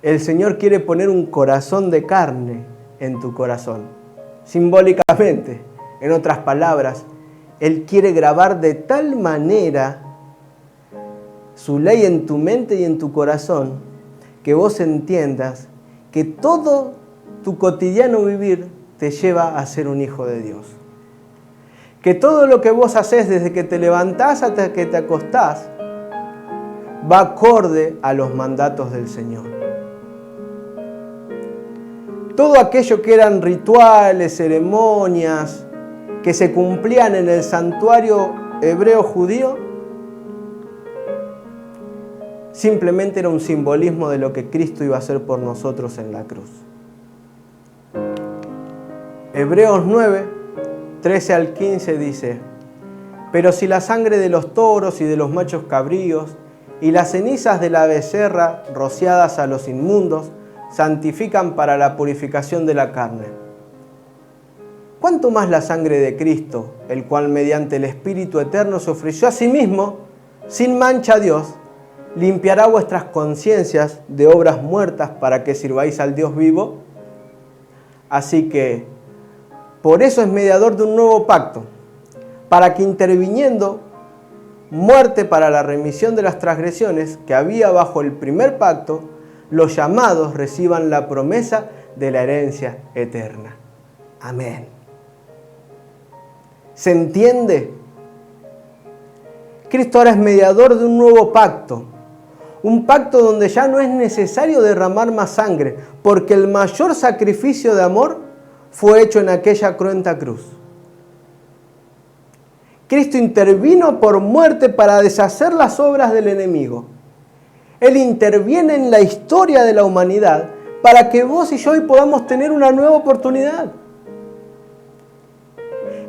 El Señor quiere poner un corazón de carne en tu corazón, simbólicamente. En otras palabras, Él quiere grabar de tal manera su ley en tu mente y en tu corazón, que vos entiendas que todo tu cotidiano vivir te lleva a ser un hijo de Dios. Que todo lo que vos haces desde que te levantás hasta que te acostás va acorde a los mandatos del Señor. Todo aquello que eran rituales, ceremonias, que se cumplían en el santuario hebreo judío, simplemente era un simbolismo de lo que Cristo iba a hacer por nosotros en la cruz. Hebreos 9, 13 al 15 dice: pero si la sangre de los toros y de los machos cabríos y las cenizas de la becerra rociadas a los inmundos santifican para la purificación de la carne, ¿cuánto más la sangre de Cristo, el cual mediante el Espíritu Eterno se ofreció a sí mismo, sin mancha a Dios, limpiará vuestras conciencias de obras muertas para que sirváis al Dios vivo? Así que, por eso es mediador de un nuevo pacto, para que interviniendo muerte para la remisión de las transgresiones que había bajo el primer pacto, los llamados reciban la promesa de la herencia eterna. Amén. ¿Se entiende? Cristo ahora es mediador de un nuevo pacto. Un pacto donde ya no es necesario derramar más sangre, porque el mayor sacrificio de amor fue hecho en aquella cruenta cruz. Cristo intervino por muerte para deshacer las obras del enemigo. Él interviene en la historia de la humanidad para que vos y yo hoy podamos tener una nueva oportunidad.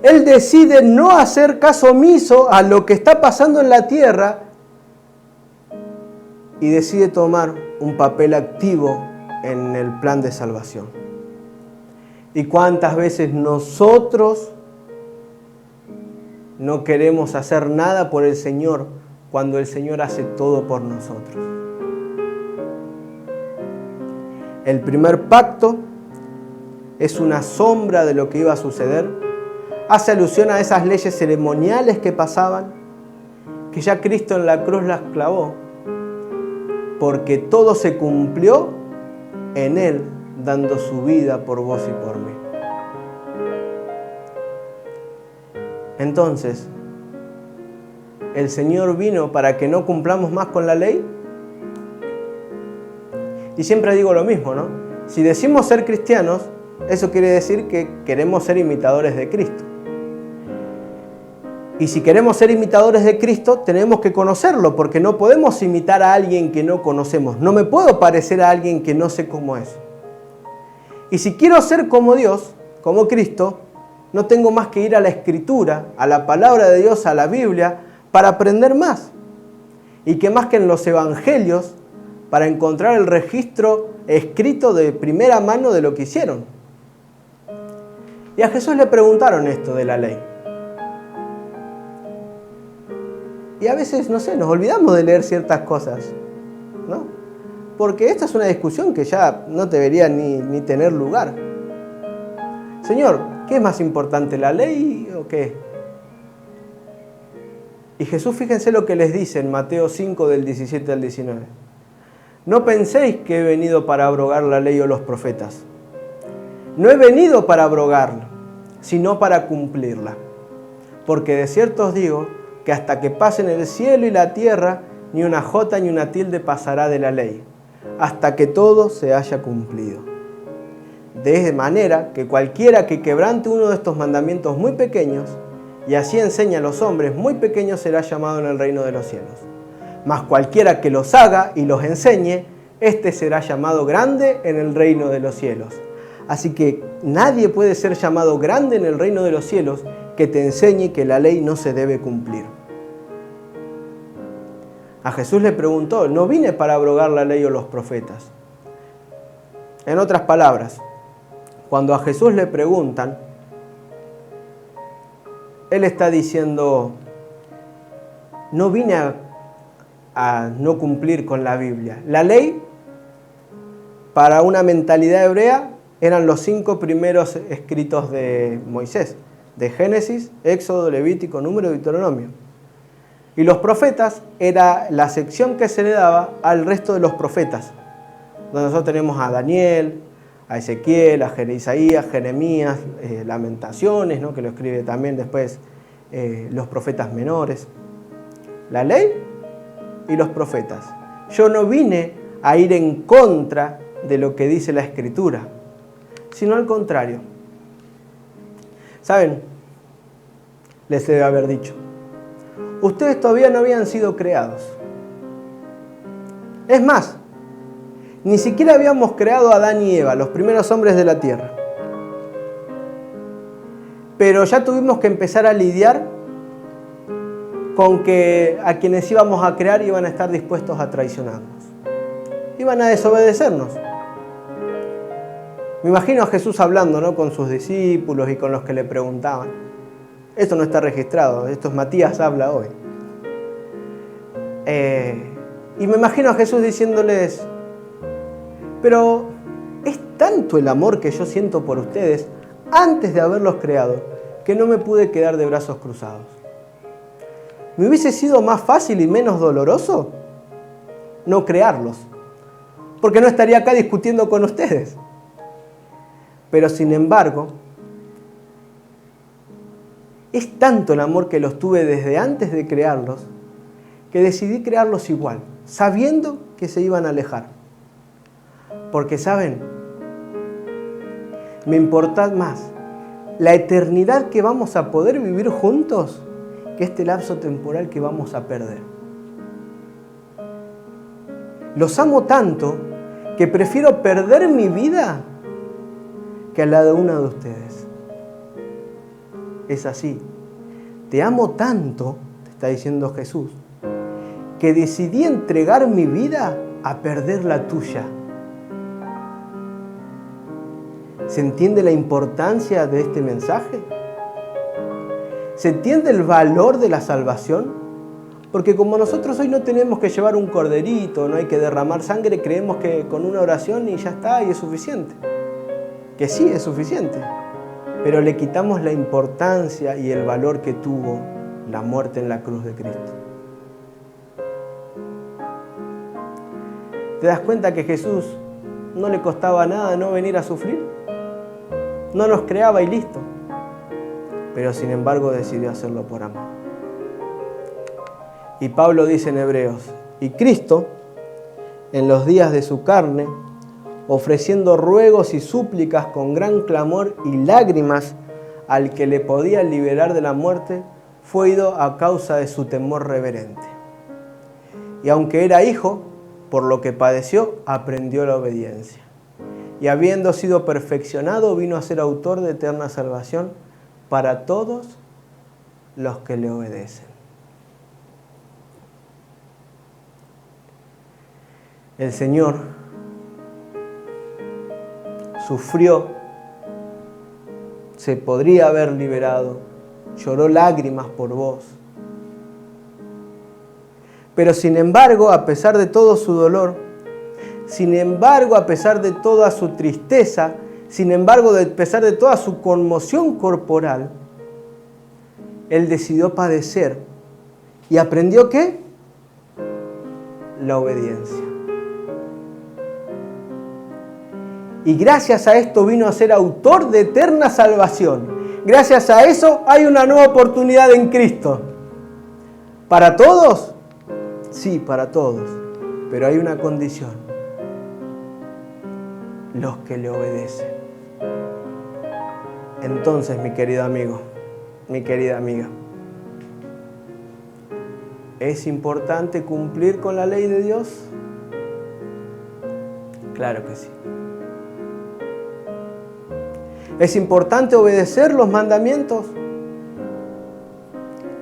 Él decide no hacer caso omiso a lo que está pasando en la tierra y decide tomar un papel activo en el plan de salvación. ¿Y cuántas veces nosotros no queremos hacer nada por el Señor cuando el Señor hace todo por nosotros? El primer pacto es una sombra de lo que iba a suceder. Hace alusión a esas leyes ceremoniales que pasaban, que ya Cristo en la cruz las clavó, porque todo se cumplió en Él, dando su vida por vos y por mí. Entonces, ¿el Señor vino para que no cumplamos más con la ley? Y siempre digo lo mismo, ¿no? Si decimos ser cristianos, eso quiere decir que queremos ser imitadores de Cristo. Y si queremos ser imitadores de Cristo, tenemos que conocerlo, porque no podemos imitar a alguien que no conocemos. No me puedo parecer a alguien que no sé cómo es. Y si quiero ser como Dios, como Cristo, no tengo más que ir a la Escritura, a la palabra de Dios, a la Biblia, para aprender más. Y que más que en los evangelios, para encontrar el registro escrito de primera mano de lo que hicieron. Y a Jesús le preguntaron esto de la ley. Y a veces, no sé, nos olvidamos de leer ciertas cosas, ¿no? Porque esta es una discusión que ya no debería ni tener lugar. Señor, ¿qué es más importante, la ley o qué? Y Jesús, fíjense lo que les dice en Mateo 5 del 17 al 19. No penséis que he venido para abrogar la ley o los profetas. No he venido para abrogarla, sino para cumplirla. Porque de cierto os digo que hasta que pasen el cielo y la tierra, ni una jota ni una tilde pasará de la ley, hasta que todo se haya cumplido. De manera que cualquiera que quebrante uno de estos mandamientos muy pequeños, y así enseña a los hombres muy pequeños, será llamado en el reino de los cielos. Mas cualquiera que los haga y los enseñe, éste será llamado grande en el reino de los cielos. Así que nadie puede ser llamado grande en el reino de los cielos que te enseñe que la ley no se debe cumplir. A Jesús le preguntó, no vine para abrogar la ley o los profetas. En otras palabras, cuando a Jesús le preguntan, Él está diciendo, no vine a no cumplir con la Biblia. La ley, para una mentalidad hebrea, eran los 5 primeros escritos de Moisés, de Génesis, Éxodo, Levítico, Número y Deuteronomio. Y los profetas era la sección que se le daba al resto de los profetas, donde nosotros tenemos a Daniel, a Ezequiel, a Isaías, Jeremías, Lamentaciones, ¿no?, que lo escribe también después los profetas menores. La ley y los profetas. Yo no vine a ir en contra de lo que dice la Escritura, sino al contrario. ¿Saben? Les debe haber dicho, ustedes todavía no habían sido creados. Es más, ni siquiera habíamos creado a Adán y Eva, los primeros hombres de la tierra. Pero ya tuvimos que empezar a lidiar con que a quienes íbamos a crear iban a estar dispuestos a traicionarnos. Iban a desobedecernos. Me imagino a Jesús hablando, ¿no?, con sus discípulos y con los que le preguntaban. Esto no está registrado, esto es Matías habla hoy. Y me imagino a Jesús diciéndoles, pero es tanto el amor que yo siento por ustedes antes de haberlos creado, que no me pude quedar de brazos cruzados. ¿Me hubiese sido más fácil y menos doloroso no crearlos? Porque no estaría acá discutiendo con ustedes. Pero sin embargo, es tanto el amor que los tuve desde antes de crearlos, que decidí crearlos igual, sabiendo que se iban a alejar. Porque, ¿saben? Me importa más la eternidad que vamos a poder vivir juntos que este lapso temporal que vamos a perder. Los amo tanto que prefiero perder mi vida que a la de una de ustedes. Es así. Te amo tanto, te está diciendo Jesús, que decidí entregar mi vida a perder la tuya. ¿Se entiende la importancia de este mensaje? ¿Se entiende el valor de la salvación? Porque como nosotros hoy no tenemos que llevar un corderito, no hay que derramar sangre, creemos que con una oración y ya está, y es suficiente. Que sí, es suficiente. Pero le quitamos la importancia y el valor que tuvo la muerte en la cruz de Cristo. ¿Te das cuenta que Jesús no le costaba nada no venir a sufrir? No nos creaba y listo. Pero sin embargo decidió hacerlo por amor. Y Pablo dice en Hebreos, y Cristo, en los días de su carne, ofreciendo ruegos y súplicas con gran clamor y lágrimas al que le podía liberar de la muerte, fue ido a causa de su temor reverente. Y aunque era hijo, por lo que padeció, aprendió la obediencia. Y habiendo sido perfeccionado, vino a ser autor de eterna salvación para todos los que le obedecen. El Señor sufrió, se podría haber liberado, lloró lágrimas por vos. Pero sin embargo, a pesar de todo su dolor, Sin embargo, a pesar de toda su tristeza, sin embargo, a pesar de toda su conmoción corporal, Él decidió padecer. ¿Y aprendió qué? La obediencia. Y gracias a esto vino a ser autor de eterna salvación. Gracias a eso hay una nueva oportunidad en Cristo. ¿Para todos? Sí, para todos. Pero hay una condición. Los que le obedecen. Entonces, mi querido amigo, mi querida amiga, ¿es importante cumplir con la ley de Dios? Claro que sí. ¿Es importante obedecer los mandamientos?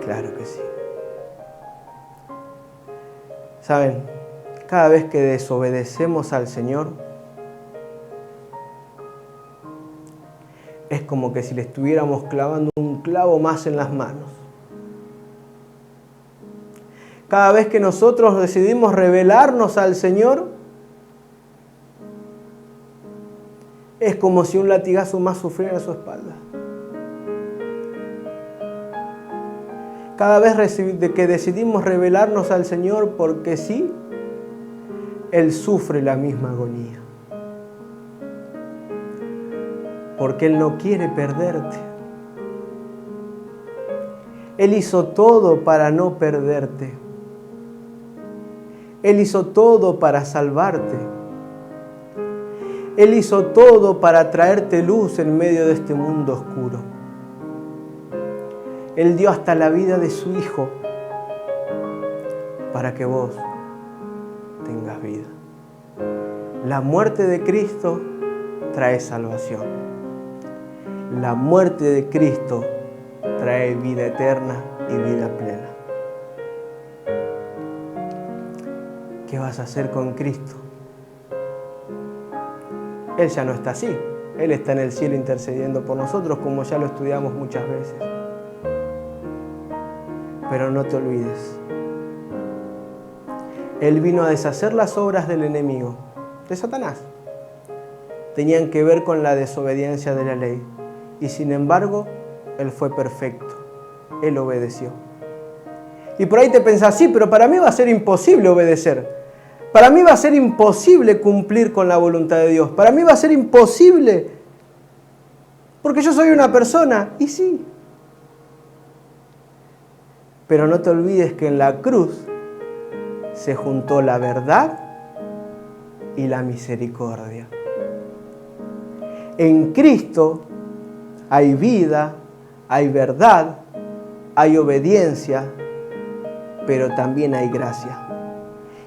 Claro que sí. ¿Saben? Cada vez que desobedecemos al Señor, es como que si le estuviéramos clavando un clavo más en las manos. Cada vez que nosotros decidimos rebelarnos al Señor, es como si un latigazo más sufriera su espalda. Cada vez que decidimos rebelarnos al Señor porque sí, Él sufre la misma agonía. Porque Él no quiere perderte. Él hizo todo para no perderte. Él hizo todo para salvarte. Él hizo todo para traerte luz en medio de este mundo oscuro. Él dio hasta la vida de su Hijo para que vos tengas vida. La muerte de Cristo trae salvación. La muerte de Cristo trae vida eterna y vida plena. ¿Qué vas a hacer con Cristo? Él ya no está así. Él está en el cielo intercediendo por nosotros, como ya lo estudiamos muchas veces. Pero no te olvides. Él vino a deshacer las obras del enemigo, de Satanás. Tenían que ver con la desobediencia de la ley. Y sin embargo, Él fue perfecto. Él obedeció. Y por ahí te pensás, sí, pero para mí va a ser imposible obedecer. Para mí va a ser imposible cumplir con la voluntad de Dios. Para mí va a ser imposible. Porque yo soy una persona. Y sí. Pero no te olvides que en la cruz se juntó la verdad y la misericordia. En Cristo hay vida, hay verdad, hay obediencia, pero también hay gracia.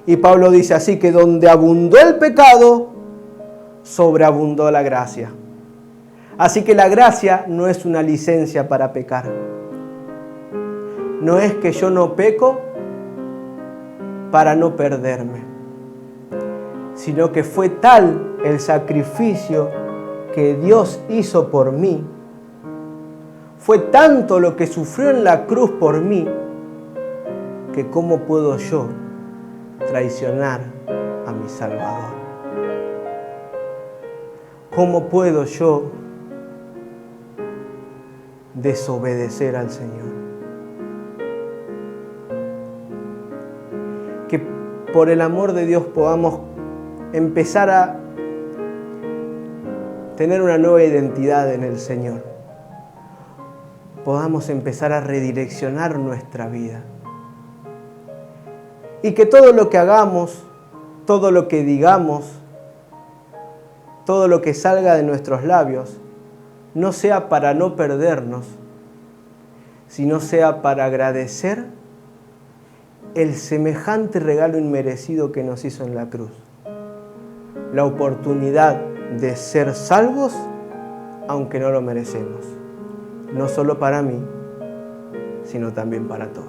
Y Pablo dice así que donde abundó el pecado, sobreabundó la gracia. Así que la gracia no es una licencia para pecar. No es que yo no peco para no perderme, sino que fue tal el sacrificio que Dios hizo por mí, fue tanto lo que sufrió en la cruz por mí, que cómo puedo yo traicionar a mi Salvador. ¿Cómo puedo yo desobedecer al Señor? Que por el amor de Dios podamos empezar a tener una nueva identidad en el Señor. Podamos empezar a redireccionar nuestra vida. Y que todo lo que hagamos, todo lo que digamos, todo lo que salga de nuestros labios, no sea para no perdernos, sino sea para agradecer el semejante regalo inmerecido que nos hizo en la cruz. La oportunidad de ser salvos, aunque no lo merecemos. No solo para mí, sino también para todos.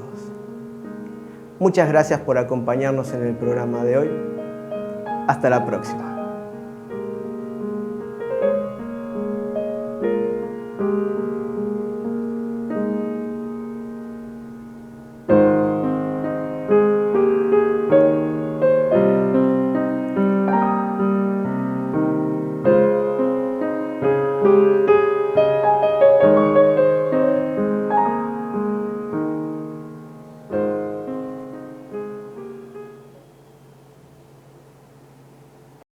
Muchas gracias por acompañarnos en el programa de hoy. Hasta la próxima.